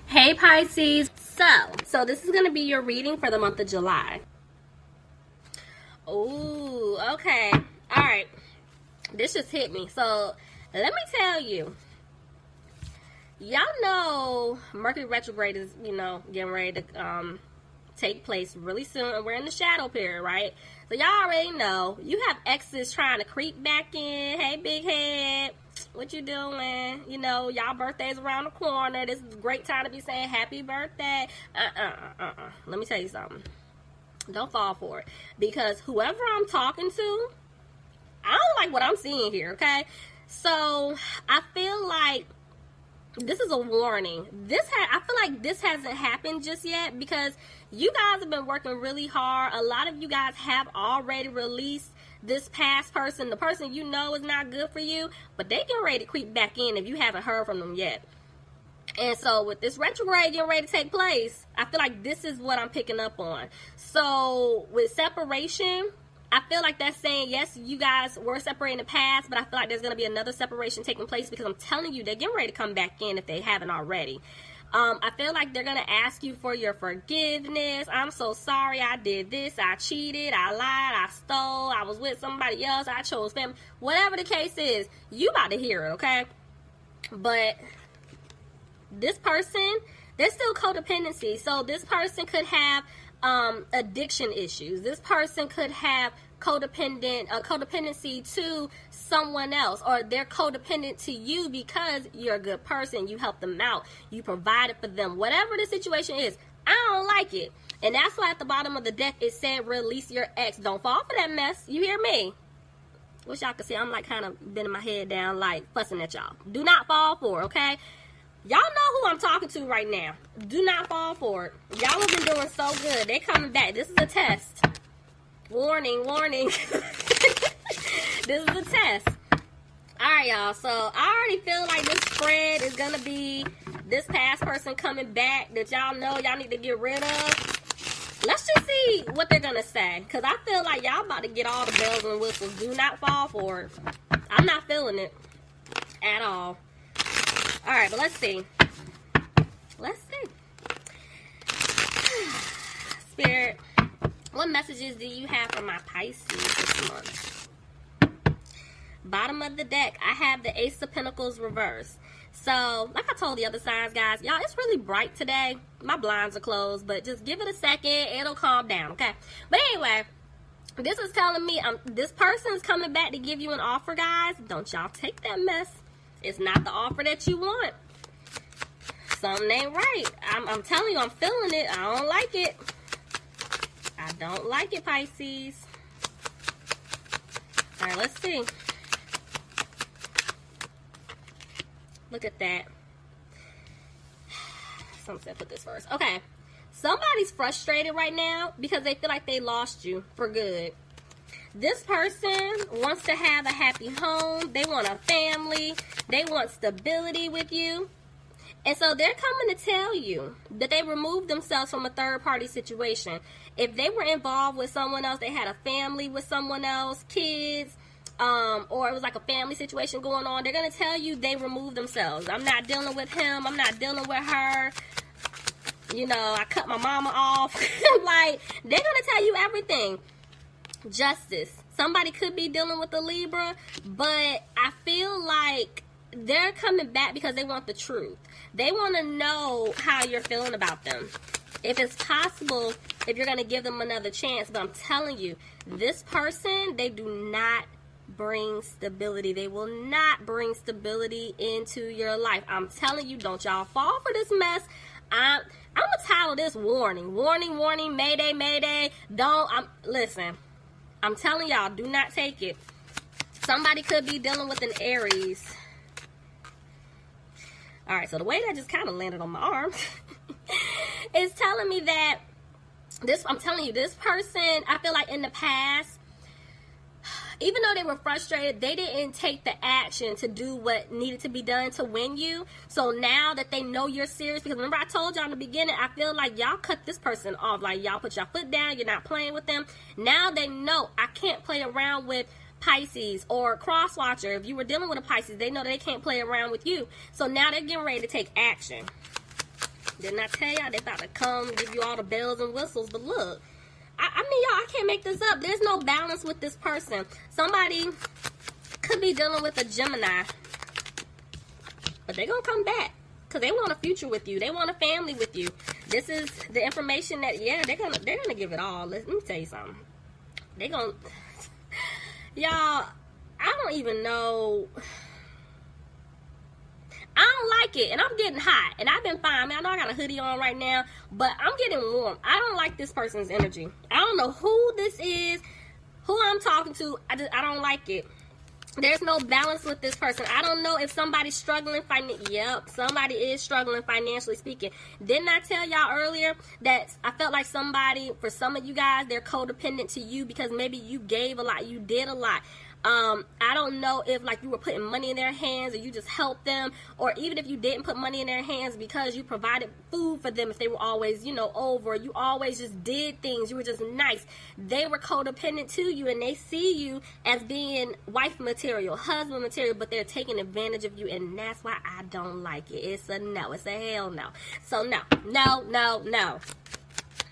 Hey Pisces, so this is going to be your reading for the month of July. Ooh, okay. All right. This just hit me. So let me tell you, y'all know Mercury retrograde is, getting ready to take place really soon, and we're in the shadow period, right? So y'all already know you have exes trying to creep back in. Hey, big head, what you doing? Y'all birthdays around the corner. This is a great time to be saying happy birthday. Let me tell you something. Don't fall for it, because whoever I'm talking to, I don't like what I'm seeing here, okay? So I feel like this is a warning. I feel like this hasn't happened just yet, because you guys have been working really hard. A lot of you guys have already released this past person. The person you know is not good for you, but they getting ready to creep back in if you haven't heard from them yet. And so with this retrograde getting ready to take place, I feel like this is what I'm picking up on. So with separation, I feel like that's saying, yes, you guys were separated in the past, but I feel like there's going to be another separation taking place, because I'm telling you, they're getting ready to come back in if they haven't already. I feel like they're going to ask you for your forgiveness. I'm so sorry I did this. I cheated. I lied. I stole. I was with somebody else. I chose family. Whatever the case is, you about to hear it, okay? But this person, there's still codependency. So this person could have addiction issues. This person could have codependency to someone else, or they're codependent to you because you're a good person. You help them out. You provided for them. Whatever the situation is, I don't like it. And that's why at the bottom of the deck it said release your ex. Don't fall for that mess. You hear me? Wish y'all could see I'm like kind of bending my head down, like fussing at y'all. Do not fall for it, okay? Y'all know who I'm talking to right now. Do not fall for it. Y'all have been doing so good. They coming back. This is a test. Warning, warning. This is a test. Alright, y'all. So I already feel like this spread is going to be this past person coming back that y'all know y'all need to get rid of. Let's just see what they're going to say, because I feel like y'all about to get all the bells and whistles. Do not fall for it. I'm not feeling it at all. Alright, but let's see. Let's see. Spirit, what messages do you have for my Pisces this month? Bottom of the deck, I have the Ace of Pentacles reversed. So, like I told the other signs, guys, y'all, it's really bright today. My blinds are closed, but just give it a second. It'll calm down, okay? But anyway, this is telling me this person's coming back to give you an offer, guys. Don't y'all take that mess. It's not the offer that you want. Something ain't right. I'm telling you, I'm feeling it. I don't like it. I don't like it, Pisces. All right, let's see. Look at that. Someone said put this first. Okay. Somebody's frustrated right now because they feel like they lost you for good. This person wants to have a happy home. They want a family. They want stability with you. And so they're coming to tell you that they removed themselves from a third-party situation. If they were involved with someone else, they had a family with someone else, kids, or it was like a family situation going on, they're going to tell you they removed themselves. I'm not dealing with him. I'm not dealing with her. I cut my mama off. Like, they're going to tell you everything. Justice. Somebody could be dealing with a Libra, but I feel like they're coming back because they want the truth. They want to know how you're feeling about them. If it's possible, if you're going to give them another chance. But I'm telling you, this person, they do not bring stability. They will not bring stability into your life. I'm telling you, don't y'all fall for this mess. I'm going to title this warning. Warning, warning, mayday, mayday. Listen. I'm telling y'all, do not take it. Somebody could be dealing with an Aries. Alright, so the way that just kind of landed on my arm is telling me that I'm telling you, this person, I feel like in the past, even though they were frustrated, they didn't take the action to do what needed to be done to win you. So now that they know you're serious, because remember I told y'all in the beginning, I feel like y'all cut this person off. Like, y'all put your foot down, you're not playing with them. Now they know I can't play around with Pisces or cross-watcher. If you were dealing with a Pisces, they know they can't play around with you. So now they're getting ready to take action. Didn't I tell y'all they about to come give you all the bells and whistles? But look, I mean, y'all, I can't make this up. There's no balance with this person. Somebody could be dealing with a Gemini, but they're going to come back because they want a future with you. They want a family with you. This is the information that, yeah, they're gonna give it all. Let me tell you something. They're going to, y'all, I don't even know. I don't like it, and I'm getting hot, and I've been fine. I mean, I know I got a hoodie on right now, but I'm getting warm. I don't like this person's energy. I don't know who this is, who I'm talking to. I don't like it. There's no balance with this person. I don't know if somebody's struggling Yep, somebody is struggling financially speaking. Didn't I tell y'all earlier that I felt like somebody, for some of you guys, they're codependent to you because maybe you gave a lot, you did a lot. I don't know if like you were putting money in their hands or you just helped them, or even if you didn't put money in their hands because you provided food for them if they were always, you know, over, you always just did things, you were just nice. They were codependent to you and they see you as being wife material, husband material, but they're taking advantage of you, and that's why I don't like it. It's a no. It's a hell no. So no.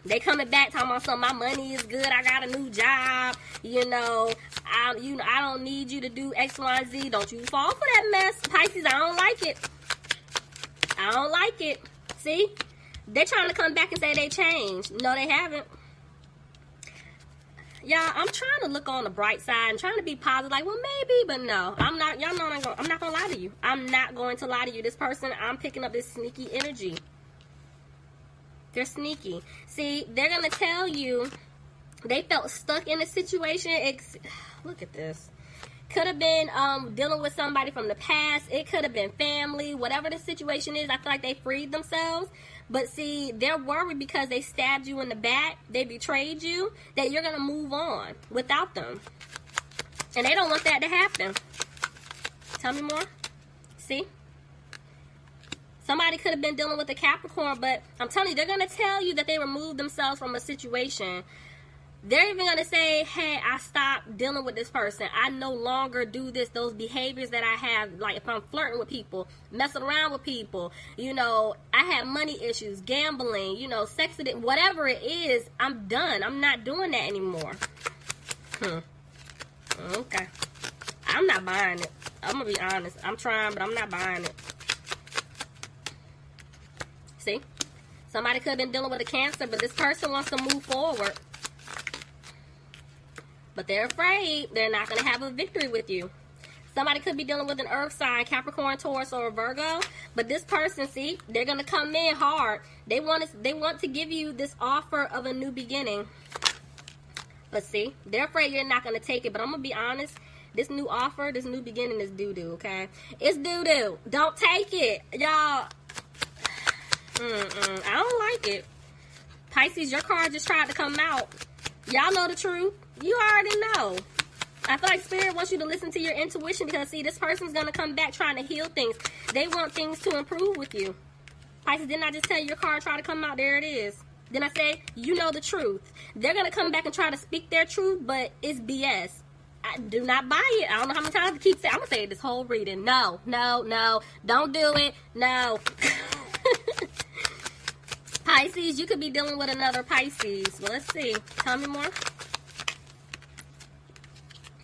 They coming back talking about something, my money is good, I got a new job, you know, I don't need you to do X, Y, Z. Don't you fall for that mess, Pisces. I don't like it. I don't like it. See? They're trying to come back and say they changed. No, they haven't. Y'all, I'm trying to look on the bright side and trying to be positive, like, well, maybe, but no. I'm not, y'all know I'm not going to lie to you. I'm not going to lie to you. This person, I'm picking up this sneaky energy. They're sneaky. See, they're going to tell you they felt stuck in a situation. Look at this. Could have been dealing with somebody from the past. It could have been family. Whatever the situation is, I feel like they freed themselves. But see, they're worried because they stabbed you in the back. They betrayed you. That you're going to move on without them. And they don't want that to happen. Tell me more. See? Somebody could have been dealing with a Capricorn, but I'm telling you, they're going to tell you that they removed themselves from a situation. They're even going to say, hey, I stopped dealing with this person. I no longer do this, those behaviors that I have. Like if I'm flirting with people, messing around with people, you know, I have money issues, gambling, you know, sex addiction, whatever it is, I'm done. I'm not doing that anymore. Okay. I'm not buying it. I'm going to be honest. I'm trying, but I'm not buying it. See? Somebody could have been dealing with a Cancer, but this person wants to move forward. But they're afraid they're not going to have a victory with you. Somebody could be dealing with an earth sign, Capricorn, Taurus, or a Virgo. But this person, see, they're going to come in hard. They want to give you this offer of a new beginning. But see, they're afraid you're not going to take it. But I'm going to be honest. This new offer, this new beginning is doo-doo, okay? It's doo-doo. Don't take it. Y'all, I don't like it. Pisces, your card just tried to come out. Y'all know the truth. You already know. I feel like Spirit wants you to listen to your intuition because, see, this person's going to come back trying to heal things. They want things to improve with you. Pisces, didn't I just tell you your card tried to come out? There it is. Then I say, you know the truth. They're going to come back and try to speak their truth, but it's BS. I do not buy it. I don't know how many times to keep saying. I'm going to say it this whole reading. No. Don't do it. No. Pisces, you could be dealing with another Pisces. Well, let's see. Tell me more.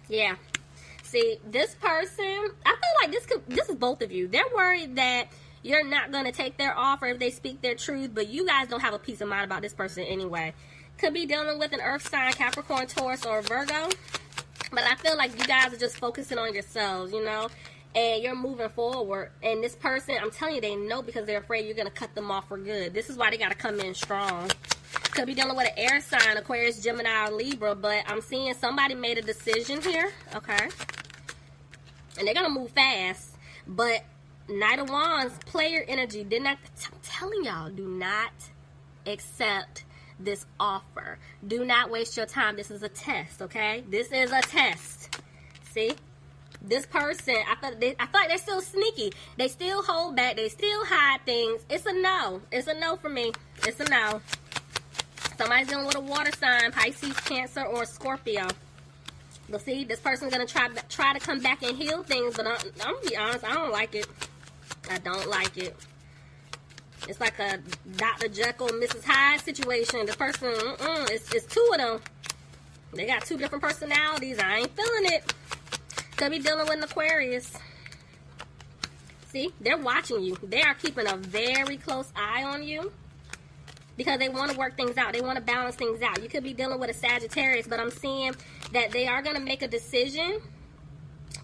Yeah. See, this person, I feel like this is both of you. They're worried that you're not going to take their offer if they speak their truth, but you guys don't have a peace of mind about this person anyway. Could be dealing with an earth sign, Capricorn, Taurus, or Virgo. But I feel like you guys are just focusing on yourselves, you know, and you're moving forward. And this person, I'm telling you, they know because they're afraid you're going to cut them off for good. This is why they got to come in strong. Could be dealing with an air sign, Aquarius, Gemini, or Libra, but I'm seeing somebody made a decision here, okay? And they're going to move fast, but Knight of Wands, player energy, I'm telling y'all, do not accept this offer. Do not waste your time. This is a test, okay? This is a test. See? This person, I feel like they're still sneaky. They still hold back. They still hide things. It's a no. It's a no for me. It's a no. Somebody's dealing with a water sign, Pisces, Cancer, or Scorpio. But see, this person's going to try to come back and heal things, but I'm going to be honest, I don't like it. I don't like it. It's like a Dr. Jekyll and Mrs. Hyde situation. The person, it's two of them. They got two different personalities. I ain't feeling it. Could be dealing with an Aquarius. See, they're watching you. They are keeping a very close eye on you because they want to work things out. They want to balance things out. You could be dealing with a Sagittarius, but I'm seeing that they are going to make a decision,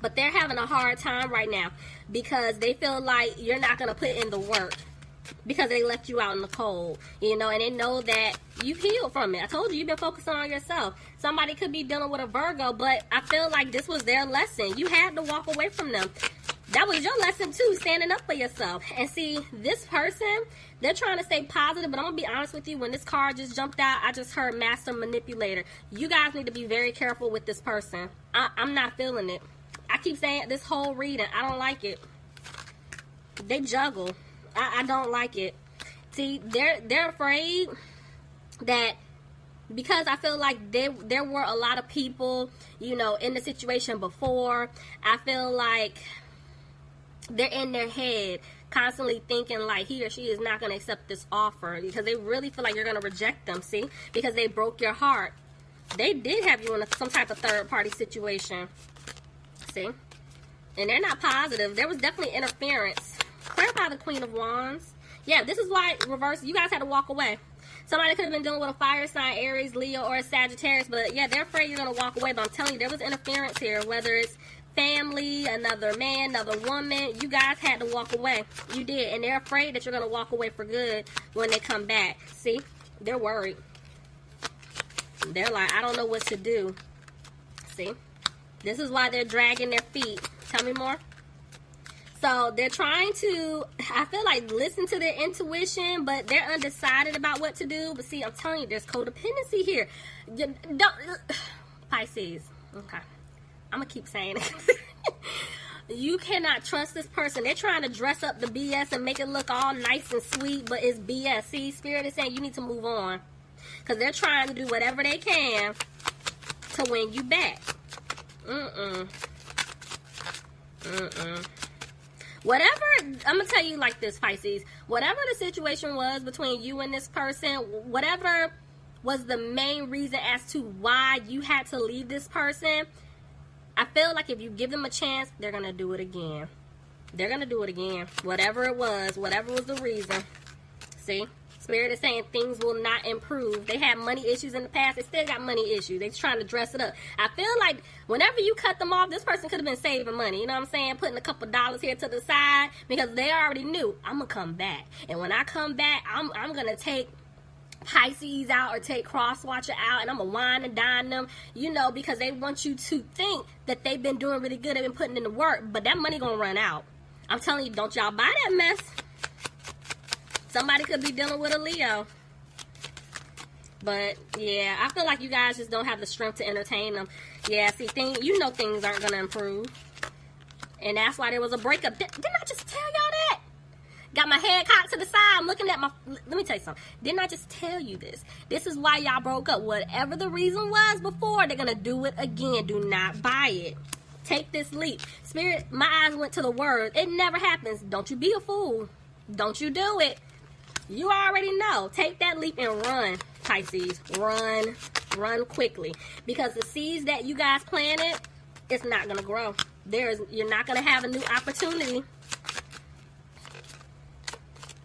but they're having a hard time right now because they feel like you're not going to put in the work because they left you out in the cold, you know, and they know that you've healed from it. I told you, you've been focusing on yourself. Somebody could be dealing with a Virgo, but I feel like this was their lesson. You had to walk away from them. That was your lesson too, standing up for yourself. And see, this person, they're trying to stay positive, but I'm going to be honest with you. When this card just jumped out, I just heard Master Manipulator. You guys need to be very careful with this person. I'm not feeling it. I keep saying this whole reading, I don't like it. They juggle. I don't like it. See, they're afraid that because I feel like there were a lot of people, you know, in the situation before. I feel like they're in their head constantly thinking like he or she is not going to accept this offer because they really feel like you're going to reject them, see? Because they broke your heart. They did have you in some type of third-party situation, see? And they're not positive. There was definitely interference. Clarify the Queen of Wands. Yeah, this is why, reverse, you guys had to walk away. Somebody could have been dealing with a fire sign, Aries, Leo, or a Sagittarius, but yeah, they're afraid you're going to walk away. But I'm telling you, there was interference here, whether it's family, another man, another woman. You guys had to walk away. You did, and they're afraid that you're going to walk away for good when they come back. See? They're worried. They're like, I don't know what to do. See? This is why they're dragging their feet. Tell me more. So they're trying to, I feel like, listen to their intuition, but they're undecided about what to do. But see, I'm telling you, there's codependency here. Pisces. Okay. I'm going to keep saying it. You cannot trust this person. They're trying to dress up the BS and make it look all nice and sweet, but it's BS. See, Spirit is saying you need to move on. Because they're trying to do whatever they can to win you back. Whatever, I'm going to tell you like this, Pisces. Whatever the situation was between you and this person, whatever was the main reason as to why you had to leave this person, I feel like if you give them a chance, they're going to do it again. They're going to do it again. Whatever it was, whatever was the reason. See? Spirit is saying things will not improve. They had money issues in the past. They still got money issues. They're trying to dress it up. I feel like whenever you cut them off, this person could have been saving money. You know what I'm saying? Putting a couple dollars here to the side because they already knew, I'm going to come back. And when I come back, I'm going to take Pisces out or take Cross Watcher out and I'm going to wine and dine them, you know, because they want you to think that they've been doing really good. They've been putting in the work, but that money going to run out. I'm telling you, don't y'all buy that mess. Somebody could be dealing with a Leo. But, yeah, I feel like you guys just don't have the strength to entertain them. Yeah, see, you know things aren't going to improve. And that's why there was a breakup. Didn't I just tell y'all that? Got my head cocked to the side. I'm looking at my... Let me tell you something. Didn't I just tell you this? This is why y'all broke up. Whatever the reason was before, they're going to do it again. Do not buy it. Take this leap. Spirit, my eyes went to the word. It never happens. Don't you be a fool. Don't you do it. You already know. Take that leap and run, Pisces. Run. Run quickly. Because the seeds that you guys planted, it's not going to grow. You're not going to have a new opportunity.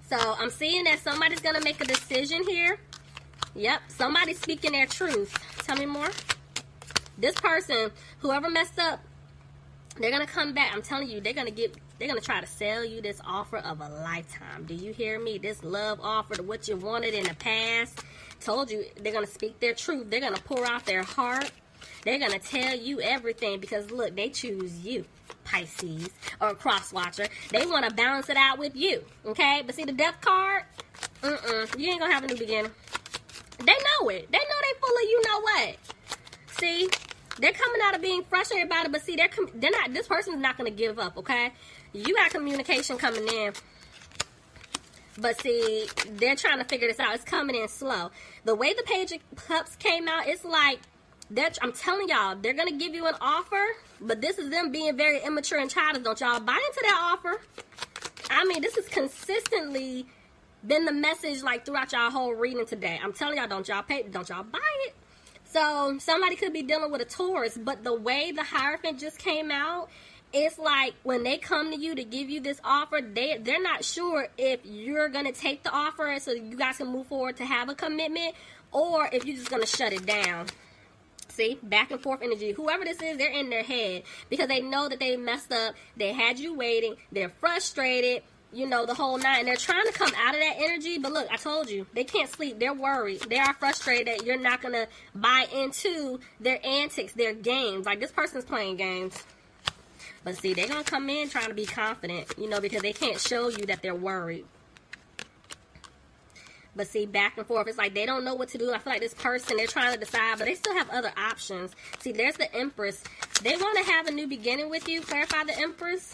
So, I'm seeing that somebody's going to make a decision here. Yep. Somebody's speaking their truth. Tell me more. This person, whoever messed up, they're going to come back. I'm telling you, they're going to try to sell you this offer of a lifetime. Do you hear me? This love offer to what you wanted in the past. Told you, they're going to speak their truth. They're going to pour out their heart. They're going to tell you everything because, look, they choose you, Pisces, or Cross Watcher. They want to balance it out with you, okay? But see, the Death card, you ain't going to have a new beginning. They know it. They know they full of you know what. See? They're coming out of being frustrated about it, but see, they're not. This person's not going to give up, okay? You got communication coming in, but see, they're trying to figure this out. It's coming in slow. The way the Page of Cups came out, it's like, I'm telling y'all, they're going to give you an offer, but this is them being very immature and childish. Don't y'all buy into that offer. I mean, this is consistently been the message like throughout y'all whole reading today. I'm telling y'all, don't y'all buy it. So somebody could be dealing with a Taurus, but the way the Hierophant just came out, it's like when they come to you to give you this offer, they're not sure if you're going to take the offer so you guys can move forward to have a commitment, or if you're just going to shut it down. See, back and forth energy. Whoever this is, they're in their head because they know that they messed up. They had you waiting. They're frustrated. You know, the whole nine. They're trying to come out of that energy, but look, I told you, they can't sleep. They're worried. They are frustrated that you're not going to buy into their antics, their games. Like, this person's playing games. But see, they're going to come in trying to be confident, you know, because they can't show you that they're worried. But see, back and forth, it's like they don't know what to do. I feel like this person, they're trying to decide, but they still have other options. See, there's the Empress. They want to have a new beginning with you. Clarify the Empress.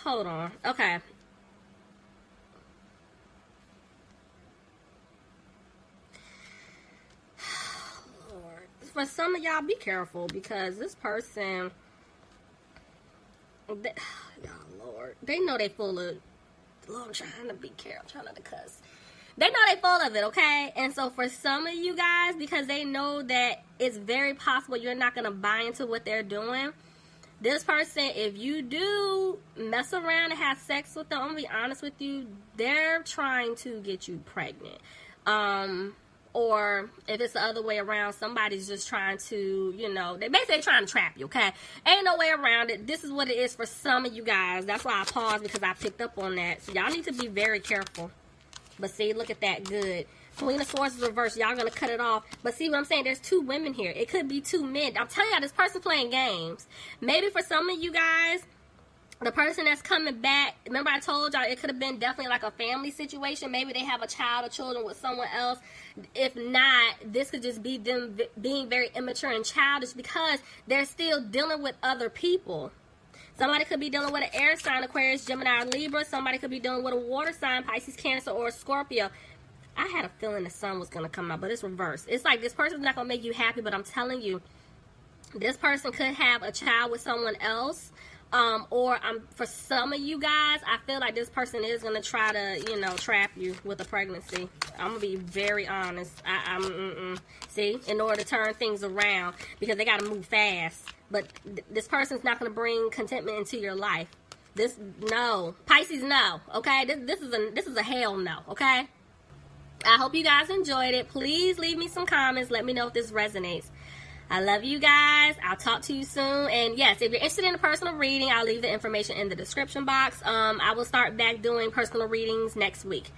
Hold on. Okay. Lord. For some of y'all, be careful because this person, y'all, Lord, they know they full of, Lord, I'm trying to be careful, I'm trying not to cuss. They know they full of it, okay? And so for some of you guys, because they know that it's very possible you're not going to buy into what they're doing, this person, if you do mess around and have sex with them, I'm going to be honest with you, they're trying to get you pregnant. Or if it's the other way around, somebody's just trying to, you know, they're basically trying to trap you, okay? Ain't no way around it. This is what it is for some of you guys. That's why I paused, because I picked up on that. So y'all need to be very careful. But see, look at that. Good. Queen of Swords is reversed. Y'all going to cut it off. But see what I'm saying? There's two women here. It could be two men. I'm telling y'all, this person's playing games. Maybe for some of you guys, the person that's coming back, remember I told y'all it could have been definitely like a family situation. Maybe they have a child or children with someone else. If not, this could just be them being very immature and childish because they're still dealing with other people. Somebody could be dealing with an air sign, Aquarius, Gemini, or Libra. Somebody could be dealing with a water sign, Pisces, Cancer, or Scorpio. I had a feeling the sun was going to come out, but it's reversed. It's like this person's not going to make you happy, but I'm telling you, this person could have a child with someone else. Or for some of you guys, I feel like this person is going to try to, you know, trap you with a pregnancy. I'm going to be very honest. See, in order to turn things around, because they got to move fast. But this person's not going to bring contentment into your life. No. Pisces, no. Okay? This is a hell no. Okay? I hope you guys enjoyed it. Please leave me some comments. Let me know if this resonates. I love you guys. I'll talk to you soon. And yes, if you're interested in a personal reading, I'll leave the information in the description box. I will start back doing personal readings next week.